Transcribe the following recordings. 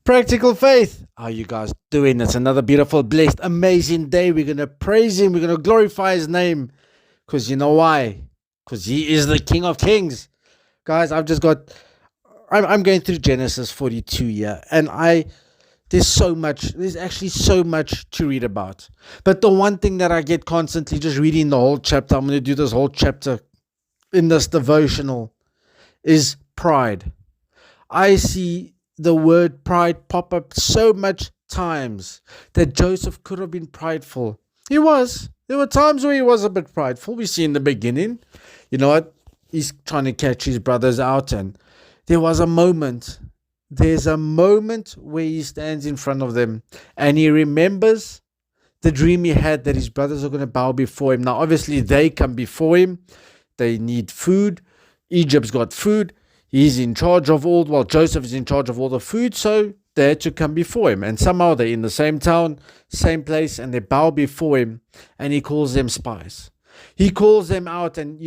Practical faith. How are you guys doing? It's another beautiful, blessed, amazing day. We're going to praise Him. We're going to glorify His name. Because you know why? Because He is the King of Kings. Guys, I'm going through Genesis 42 here. And there's actually so much to read about. But the one thing that I get constantly just reading the whole chapter, I'm going to do this whole chapter in this devotional, is pride. I see the word pride pop up so much times that Joseph could have been prideful. He was. There were times where he was a bit prideful. We see in the beginning, you know what? He's trying to catch his brothers out, and there was a moment. There's a moment where he stands in front of them and he remembers the dream he had that his brothers are going to bow before him. Now, obviously, they come before him. They need food. Egypt's got food. He's in charge of Joseph is in charge of all the food, so they had to come before him. And somehow they're in the same town, same place, and they bow before him, and he calls them spies. He calls them out, and,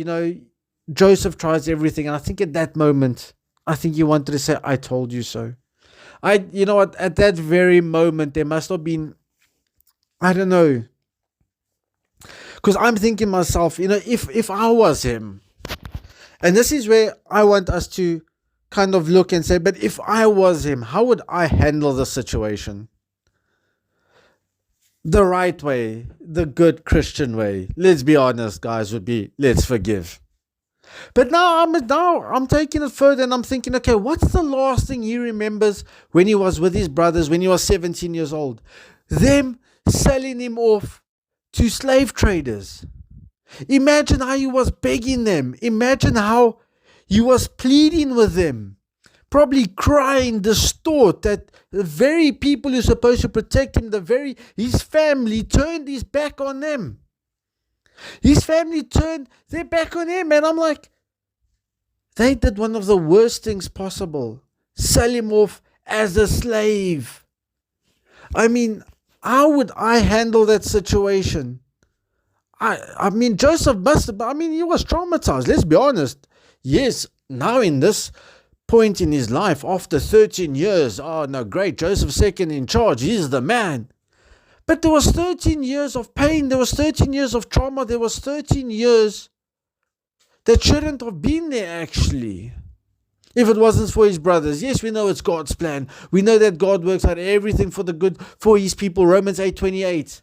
Joseph tries everything. And I think at that moment, I think he wanted to say, I told you so. At that very moment, there must have been, I don't know, because I'm thinking myself, if I was him, and this is where I want us to kind of look and say, but if I was him, how would I handle the situation? The right way, the good Christian way, let's be honest, guys, would be, let's forgive. But now I'm taking it further and I'm thinking, okay, what's the last thing he remembers when he was with his brothers, when he was 17 years old? Them selling him off to slave traders. Imagine how he was begging them. Imagine how he was pleading with them. Probably crying, distraught that the very people who are supposed to protect him, his family turned his back on them. His family turned their back on him. And I'm like, they did one of the worst things possible. Sell him off as a slave. I mean, how would I handle that situation? Joseph he was traumatized, let's be honest. Yes, now in this point in his life, after 13 years, oh no, great, Joseph's second in charge, he's the man. But there was 13 years of pain, there was 13 years of trauma, there was 13 years that shouldn't have been there actually. If it wasn't for his brothers. Yes, we know it's God's plan. We know that God works out everything for the good for his people, Romans 8:28.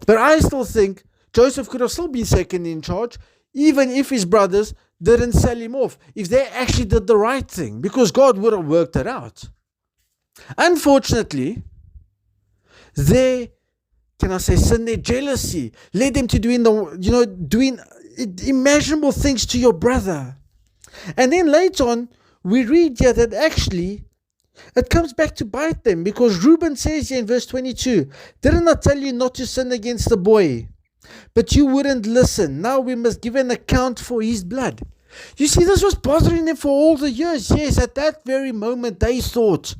But I still think Joseph could have still been second in charge, even if his brothers didn't sell him off, if they actually did the right thing, because God would have worked it out. Unfortunately, sin, their jealousy, led them to doing imaginable things to your brother. And then later on, we read here that actually it comes back to bite them, because Reuben says here in verse 22, didn't I tell you not to sin against the boy? But you wouldn't listen. Now we must give an account for his blood. You see, this was bothering them for all the years. Yes, at that very moment, they thought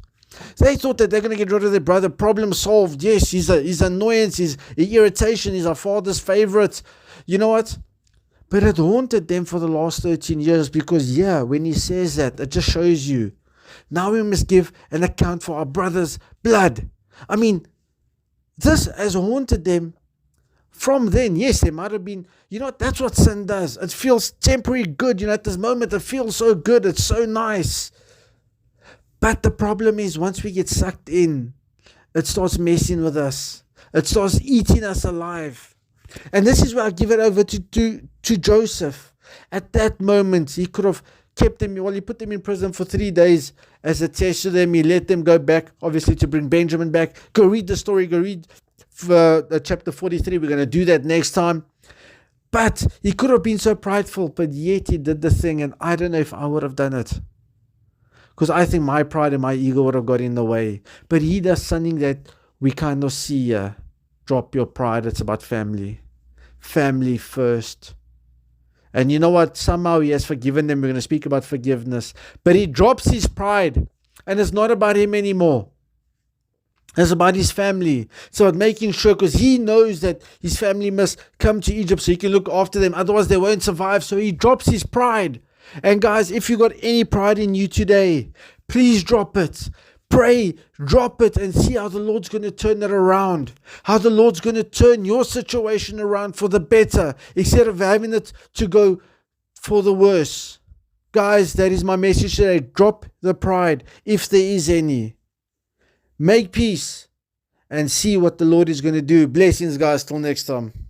that they're going to get rid of their brother. Problem solved. Yes, his annoyance, his irritation, he's our father's favorite. You know what? But it haunted them for the last 13 years, because, when he says that, it just shows you. Now we must give an account for our brother's blood. I mean, this has haunted them from then. Yes, there might have been, that's what sin does. It feels temporary good. At this moment, it feels so good. It's so nice. But the problem is, once we get sucked in, it starts messing with us. It starts eating us alive. And this is where I give it over to Joseph. At that moment, he could have kept them, he put them in prison for 3 days as a test to them. He let them go back, obviously, to bring Benjamin back. Go read the story, go read chapter 43. We're going to do that next time. But he could have been so prideful, but yet he did the thing, and I don't know if I would have done it. Because I think my pride and my ego would have got in the way. But he does something that we kind of see here. Drop your pride, it's about family. Family first. And you know what? Somehow he has forgiven them. We're going to speak about forgiveness. But he drops his pride. And it's not about him anymore. It's about his family. It's about making sure, because he knows that his family must come to Egypt so he can look after them. Otherwise they won't survive. So he drops his pride. And guys, if you got any pride in you today, please drop it. Pray, drop it, and see how the Lord's going to turn it around. How the Lord's going to turn your situation around for the better, instead of having it to go for the worse. Guys, that is my message today. Drop the pride, if there is any. Make peace, and see what the Lord is going to do. Blessings, guys. Till next time.